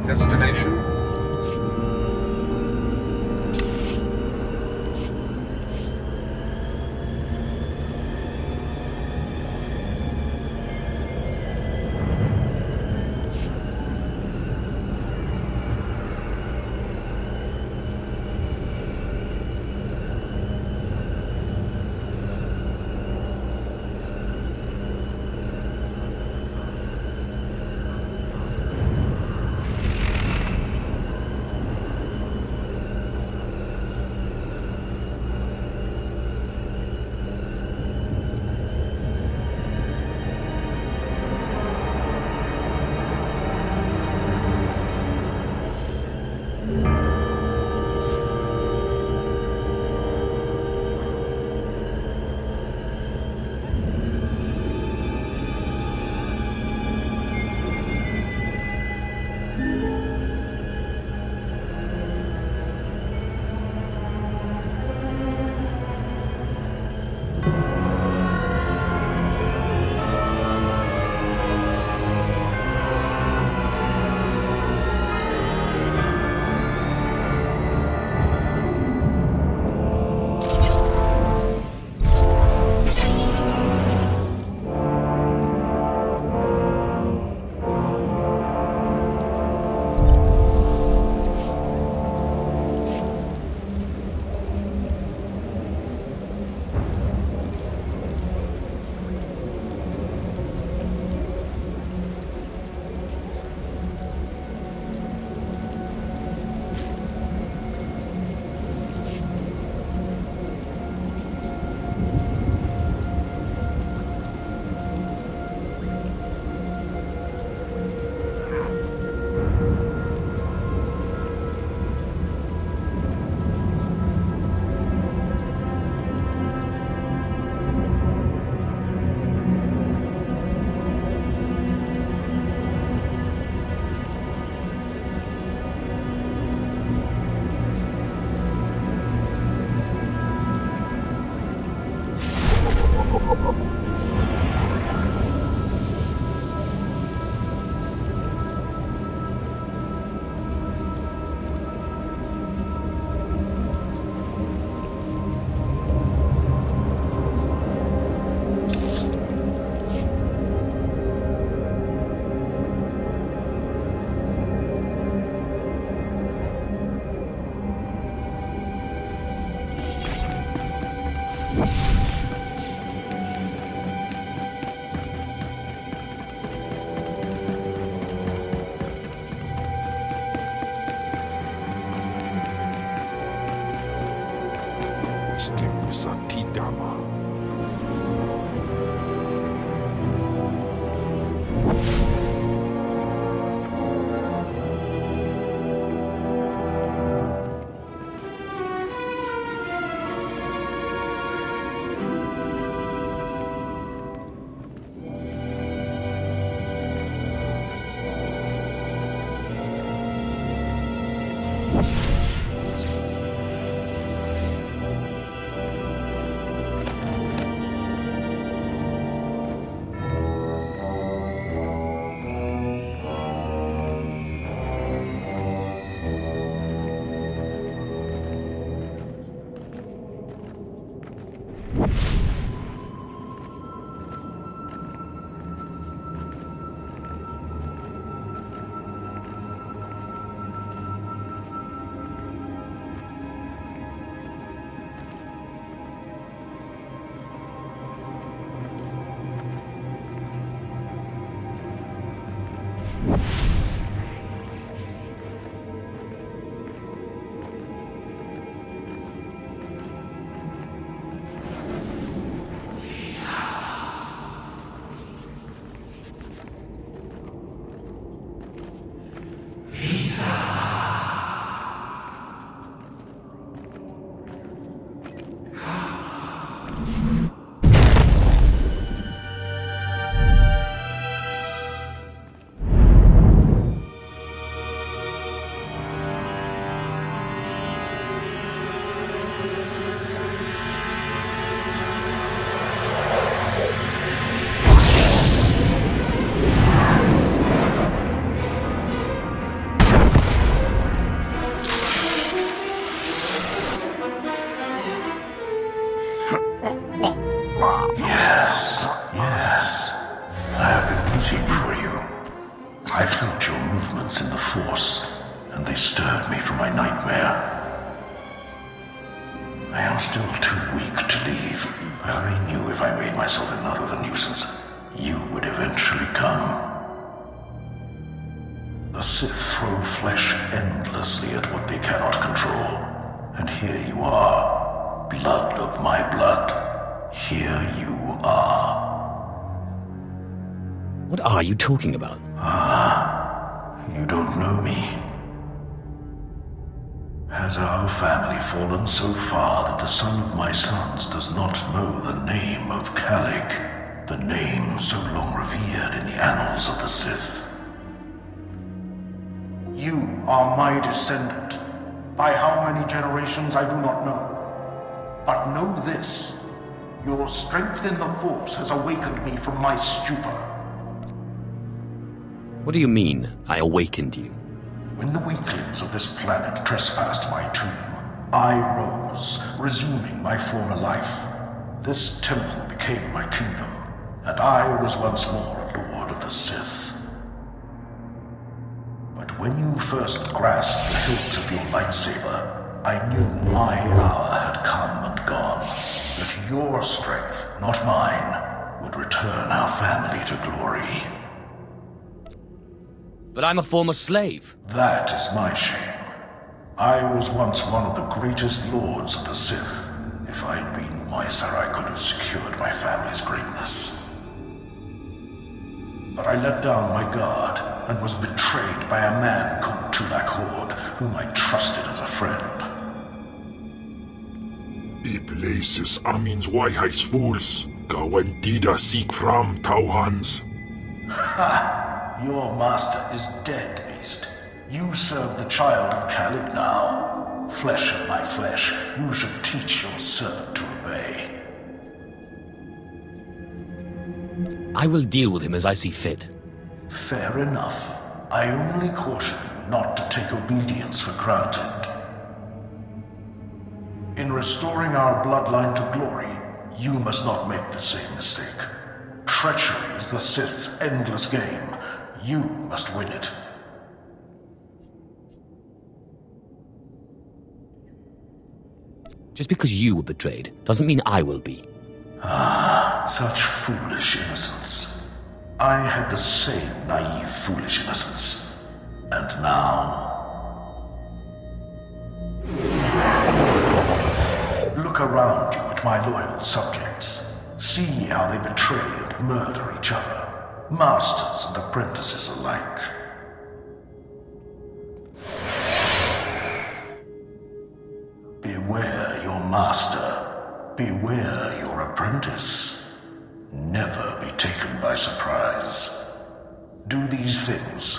Destination? waiting for you. I felt your movements in the Force, and they stirred me from my nightmare. I am still too weak to leave, but I knew if I made myself enough of a nuisance, you would eventually come. The Sith throw flesh endlessly at what they cannot control. And here you are, blood of my blood. Here you are. What are you talking about? You don't know me. Has our family fallen so far that the son of my sons does not know the name of Calig, the name so long revered in the annals of the Sith? You are my descendant. By how many generations I do not know. But know this, your strength in the Force has awakened me from my stupor. What do you mean, I awakened you? When the weaklings of this planet trespassed my tomb, I rose, resuming my former life. This temple became my kingdom, and I was once more a lord of the Sith. But when you first grasped the hilt of your lightsaber, I knew my hour had come and gone. That your strength, not mine, would return our family to glory. But I'm a former slave. That is my shame. I was once one of the greatest lords of the Sith. If I'd been wiser, I could have secured my family's greatness. But I let down my guard and was betrayed by a man called Tulak Hord, whom I trusted as a friend. Die places Amin's Wahrheitsfools. Gawantida seek from Tauhans. Ha! Your master is dead, beast. You serve the child of Calig now. Flesh of my flesh, you should teach your servant to obey. I will deal with him as I see fit. Fair enough. I only caution you not to take obedience for granted. In restoring our bloodline to glory, you must not make the same mistake. Treachery is the Sith's endless game. You must win it. Just because you were betrayed doesn't mean I will be. Such foolish innocence. I had the same naive, foolish innocence. And now... Look around you at my loyal subjects. See how they betray and murder each other. Masters and apprentices alike. Beware your master. Beware your apprentice. Never be taken by surprise. Do these things,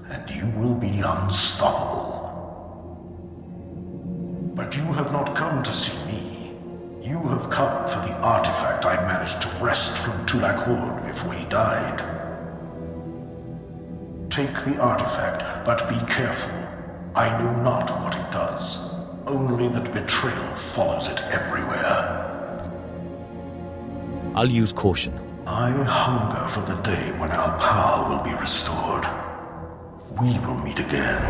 and you will be unstoppable. But you have not come to see me. You have come for the artifact I managed to wrest from Tulak Hord before he died. Take the artifact, but be careful. I know not what it does. Only that betrayal follows it everywhere. I'll use caution. I hunger for the day when our power will be restored. We will meet again.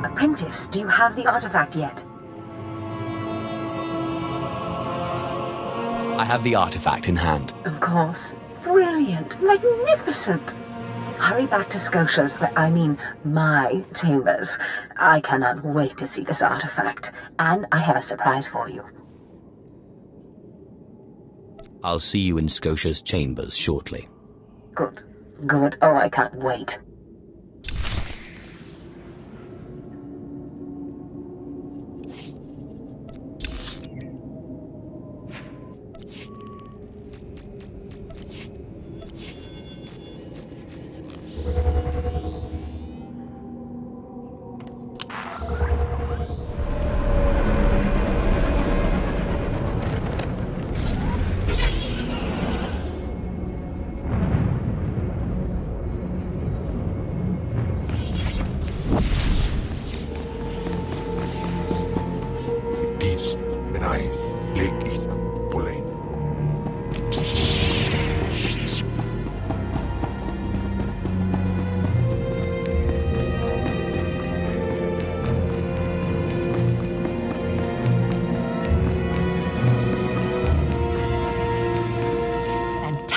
Apprentice, do you have the artifact yet? I have the artifact in hand. Of course. Brilliant. Magnificent. Hurry back to Scotia's, my chambers. I cannot wait to see this artifact. And I have a surprise for you. I'll see you in Scotia's chambers shortly. Good. Good. Oh, I can't wait.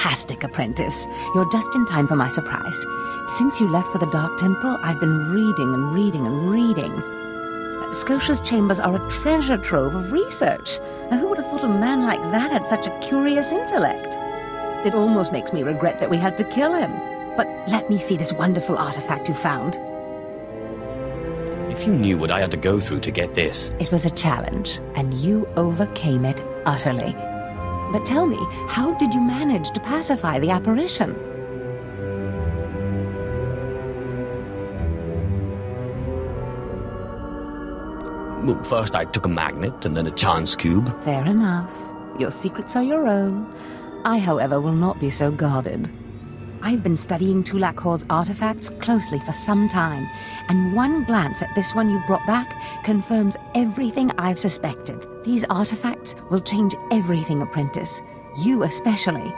fantastic, apprentice. You're just in time for my surprise. Since you left for the Dark Temple, I've been reading and reading and reading. Scotia's chambers are a treasure trove of research. Now, who would have thought a man like that had such a curious intellect? It almost makes me regret that we had to kill him. But let me see this wonderful artifact you found. If you knew what I had to go through to get this... It was a challenge, and you overcame it utterly. But tell me, how did you manage to pacify the apparition? Well, first I took a magnet, and then a chance cube. Fair enough. Your secrets are your own. I, however, will not be so guarded. I've been studying Tulak Horde's artifacts closely for some time, and one glance at this one you've brought back confirms everything I've suspected. These artifacts will change everything, apprentice. You especially.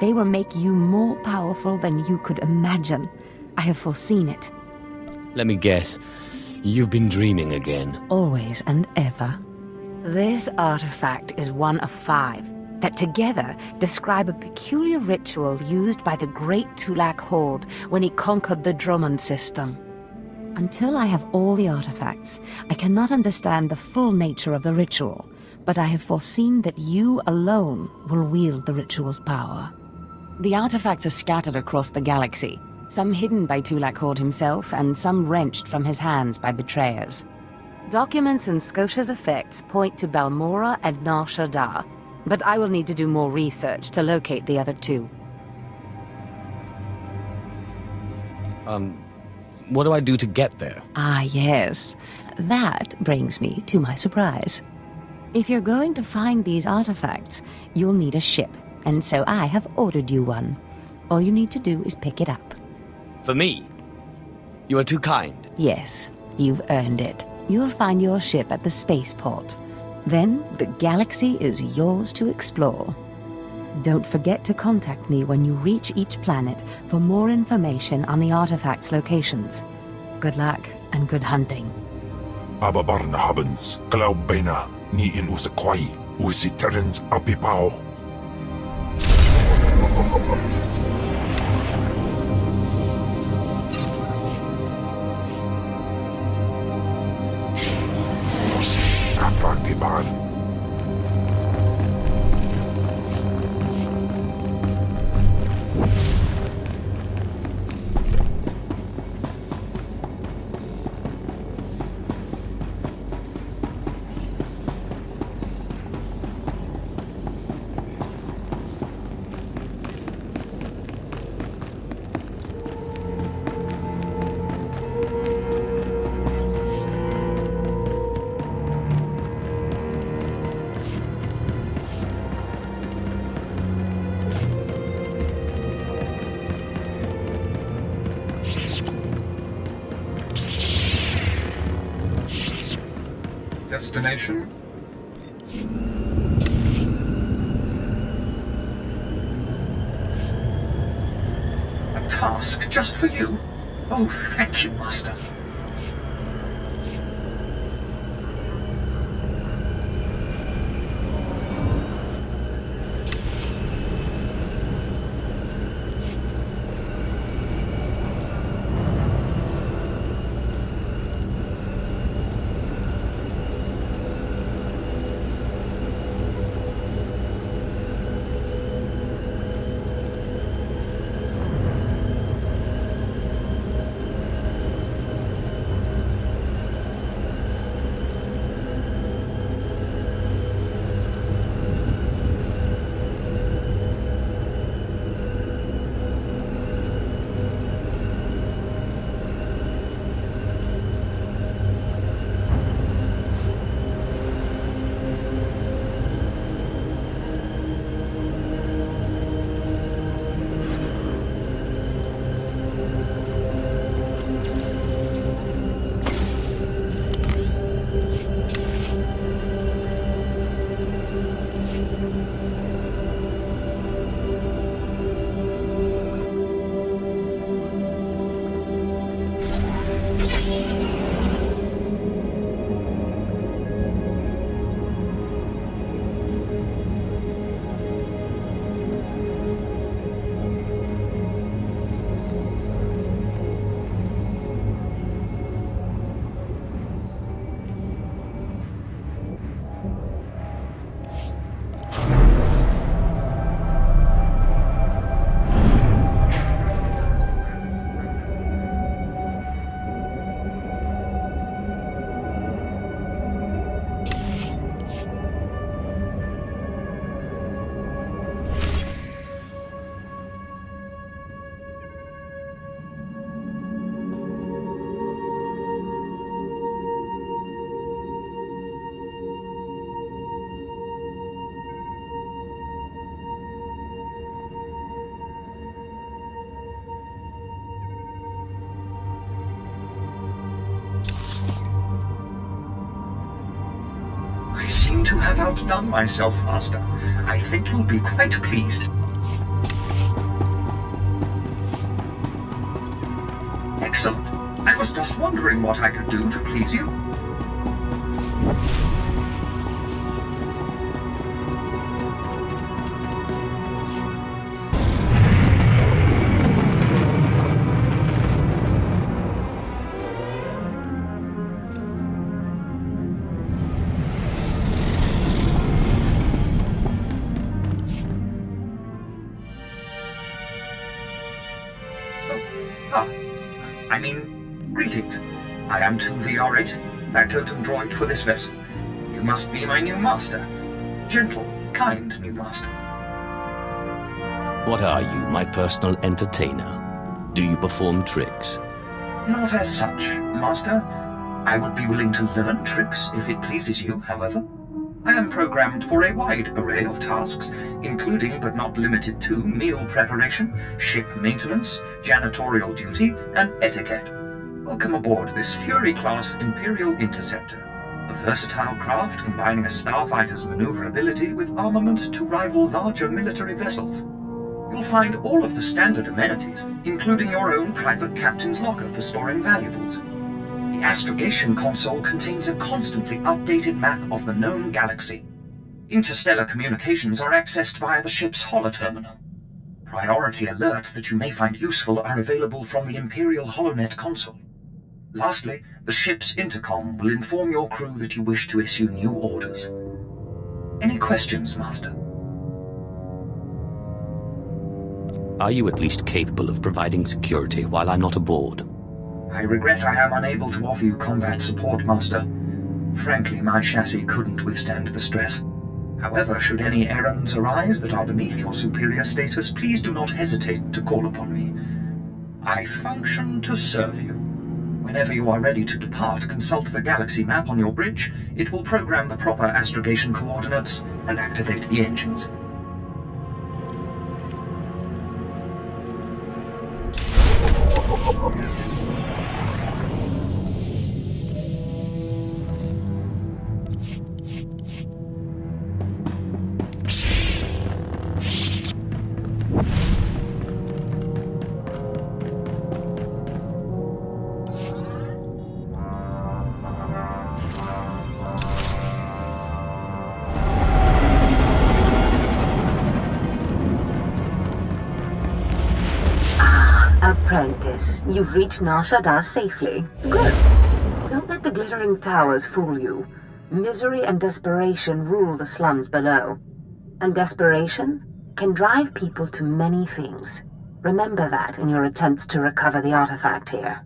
They will make you more powerful than you could imagine. I have foreseen it. Let me guess. You've been dreaming again. Always and ever. This artifact is one of 5 that together describe a peculiar ritual used by the great Tulak Horde when he conquered the Drummond system. Until I have all the artifacts, I cannot understand the full nature of the ritual, but I have foreseen that you alone will wield the ritual's power. The artifacts are scattered across the galaxy, some hidden by Tulak Horde himself, and some wrenched from his hands by betrayers. Documents and Scotia's effects point to Balmora and Nar Shaddaa, but I will need to do more research to locate the other 2. What do I do to get there? Ah, yes. That brings me to my surprise. If you're going to find these artifacts, you'll need a ship, and so I have ordered you one. All you need to do is pick it up. For me? You are too kind. Yes, you've earned it. You'll find your ship at the spaceport. Then, the galaxy is yours to explore. Don't forget to contact me when you reach each planet for more information on the artifacts' locations. Good luck, and good hunting. Ababarna habens, glaubena, ni in usakwai, usiterens apipao. Afragiban. Destination? A task just for you? Oh, thank you, Master. outdone myself, Master. I think you'll be quite pleased. Excellent. I was just wondering what I could do to please you. Greetings. I am 2VR8, factotum droid for this vessel. You must be my new master. Gentle, kind new master. What are you, my personal entertainer? Do you perform tricks? Not as such, master. I would be willing to learn tricks if it pleases you, however. I am programmed for a wide array of tasks, including but not limited to meal preparation, ship maintenance, janitorial duty, and etiquette. Welcome aboard this Fury-class Imperial Interceptor, a versatile craft combining a starfighter's maneuverability with armament to rival larger military vessels. You'll find all of the standard amenities, including your own private captain's locker for storing valuables. The astrogation console contains a constantly updated map of the known galaxy. Interstellar communications are accessed via the ship's holoterminal. Priority alerts that you may find useful are available from the Imperial HoloNet console. Lastly, the ship's intercom will inform your crew that you wish to issue new orders. Any questions, Master? Are you at least capable of providing security while I'm not aboard? I regret I am unable to offer you combat support, Master. Frankly, my chassis couldn't withstand the stress. However, should any errands arise that are beneath your superior status, please do not hesitate to call upon me. I function to serve you. Whenever you are ready to depart, consult the galaxy map on your bridge. It will program the proper astrogation coordinates and activate the engines. Apprentice, you've reached Nar Shaddaa safely. Good. Don't let the glittering towers fool you. Misery and desperation rule the slums below. And desperation can drive people to many things. Remember that in your attempts to recover the artifact here.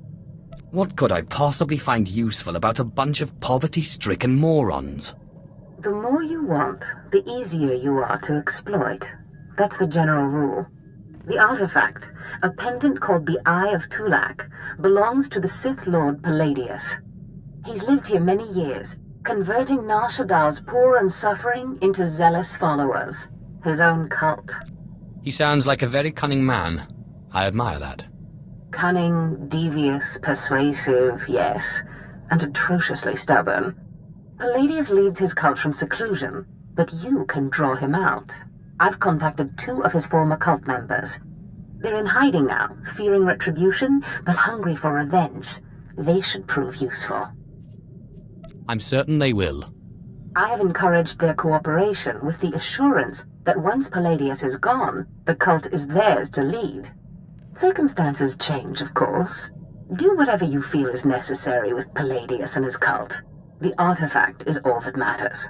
What could I possibly find useful about a bunch of poverty-stricken morons? The more you want, the easier you are to exploit. That's the general rule. The artifact, a pendant called the Eye of Tulak, belongs to the Sith Lord Palladius. He's lived here many years, converting Nar Shaddaa's poor and suffering into zealous followers. His own cult. He sounds like a very cunning man. I admire that. Cunning, devious, persuasive, yes, and atrociously stubborn. Palladius leads his cult from seclusion, but you can draw him out. I've contacted 2 of his former cult members. They're in hiding now, fearing retribution, but hungry for revenge. They should prove useful. I'm certain they will. I have encouraged their cooperation with the assurance that once Palladius is gone, the cult is theirs to lead. Circumstances change, of course. Do whatever you feel is necessary with Palladius and his cult. The artifact is all that matters.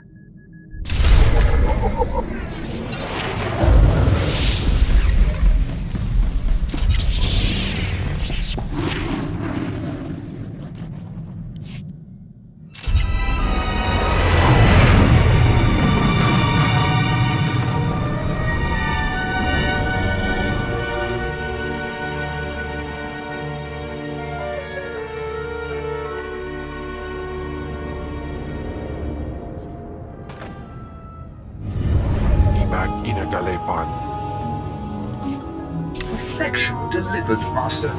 Perfection delivered, Master.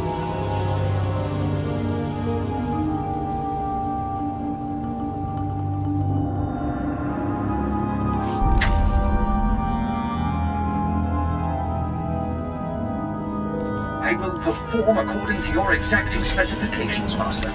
I will perform according to your exacting specifications, Master.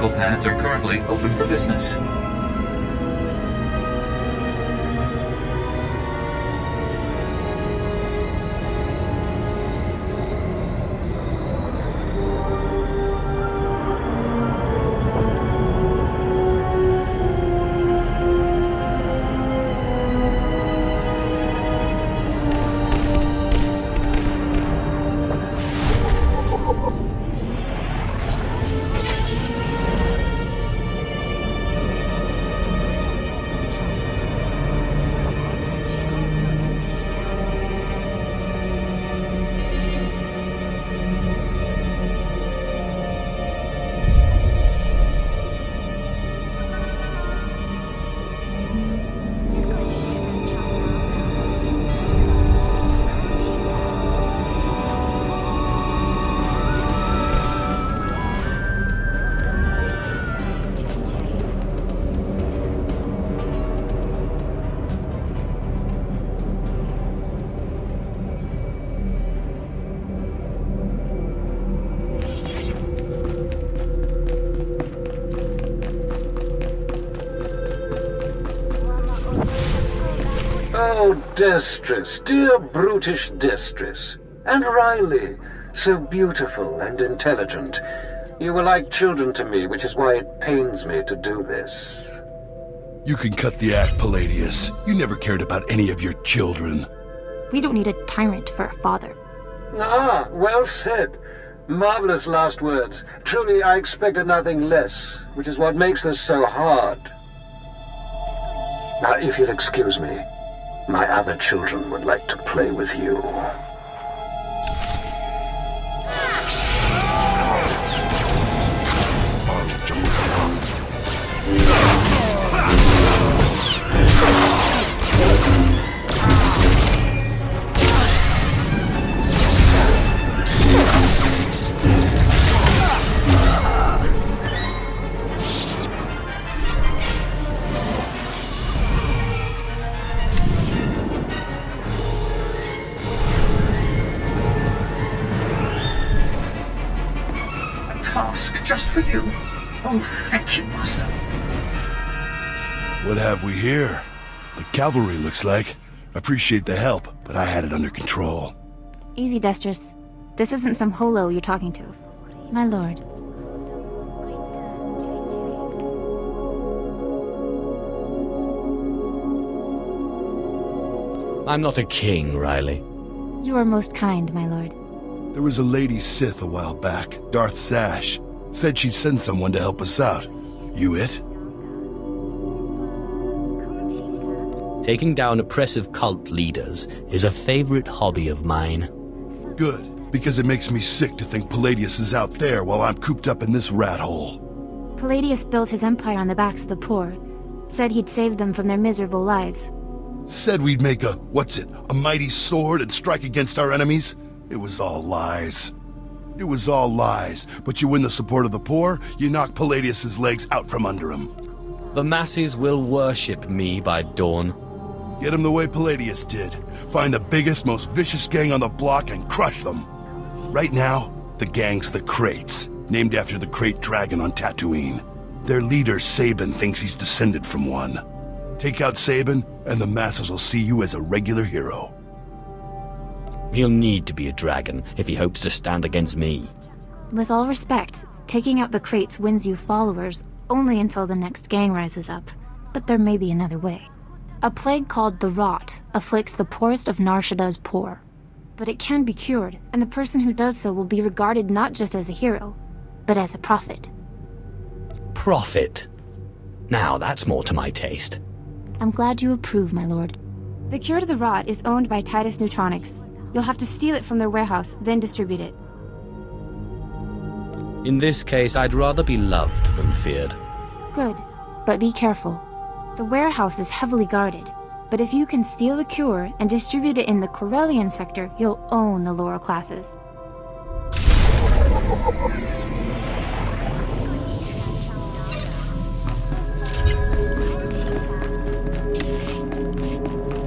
Pads are currently open for business. Oh, Destress, dear brutish Destress. And Riley, so beautiful and intelligent. You were like children to me, which is why it pains me to do this. You can cut the act, Palladius. You never cared about any of your children. We don't need a tyrant for a father. Ah, well said. Marvelous last words. Truly, I expected nothing less, which is what makes this so hard. Now, if you'll excuse me, my other children would like to play with you. Just for you. Oh, thank you, Master. What have we here? The cavalry, looks like. Appreciate the help, but I had it under control. Easy, Destress. This isn't some holo you're talking to. My lord. I'm not a king, Riley. You are most kind, my lord. There was a lady Sith a while back, Darth Sash. Said she'd send someone to help us out. You it? Taking down oppressive cult leaders is a favorite hobby of mine. Good, because it makes me sick to think Palladius is out there while I'm cooped up in this rat hole. Palladius built his empire on the backs of the poor. Said he'd save them from their miserable lives. Said we'd make a mighty sword and strike against our enemies? It was all lies. It was all lies, but you win the support of the poor, you knock Palladius's legs out from under him. The masses will worship me by dawn. Get him the way Palladius did. Find the biggest, most vicious gang on the block and crush them. Right now, the gang's the Crates, named after the Crate Dragon on Tatooine. Their leader, Sabin, thinks he's descended from one. Take out Sabin, and the masses will see you as a regular hero. He'll need to be a dragon if he hopes to stand against me. With all respect, taking out the crates wins you followers only until the next gang rises up. But there may be another way. A plague called the Rot afflicts the poorest of Nar Shaddah's poor. But it can be cured, and the person who does so will be regarded not just as a hero, but as a prophet. Profit. Now that's more to my taste. I'm glad you approve, my lord. The cure to the rot is owned by Titus Neutronics. You'll have to steal it from their warehouse, then distribute it. In this case, I'd rather be loved than feared. Good, but be careful. The warehouse is heavily guarded, but if you can steal the cure and distribute it in the Corellian sector, you'll own the lower classes.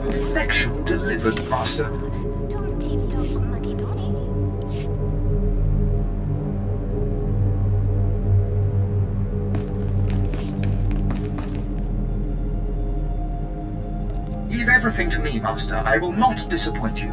Perfection delivered, Master. Leave everything to me, Master. I will not disappoint you.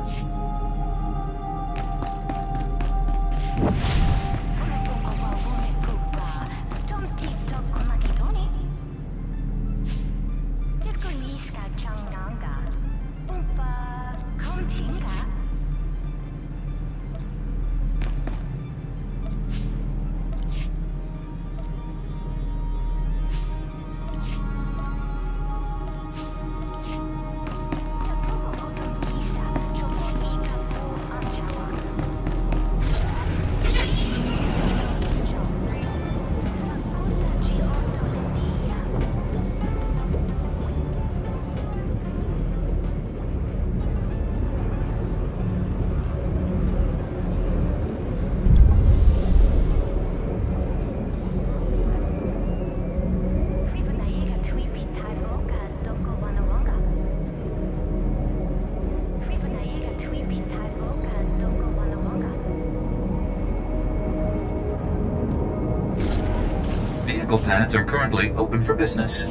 Vehicle planets are currently open for business.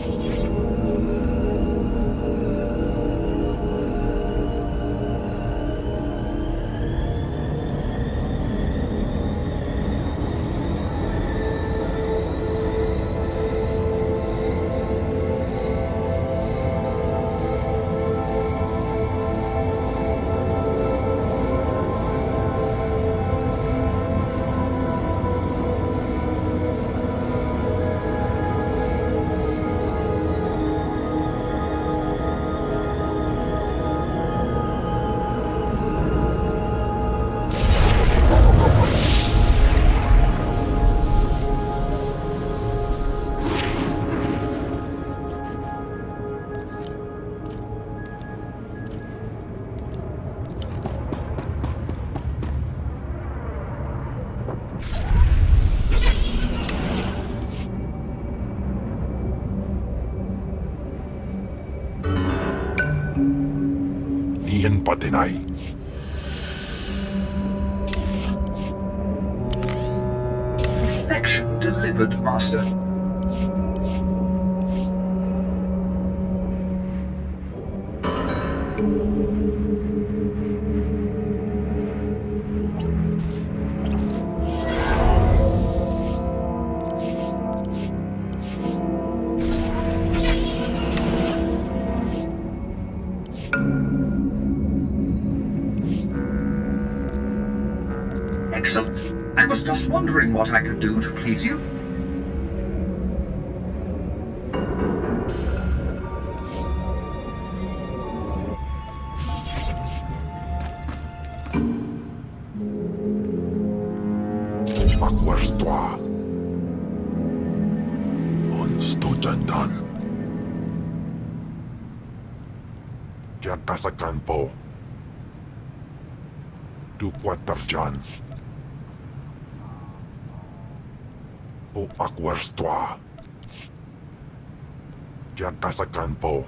Ian patinay. Perfection delivered, Master. Excellent. I was just wondering what I could do to please you. Pakwarstwa. Onstujandan. Jakasakan po. Dukwatarjan. Po akwarstwa. Jakasakan po.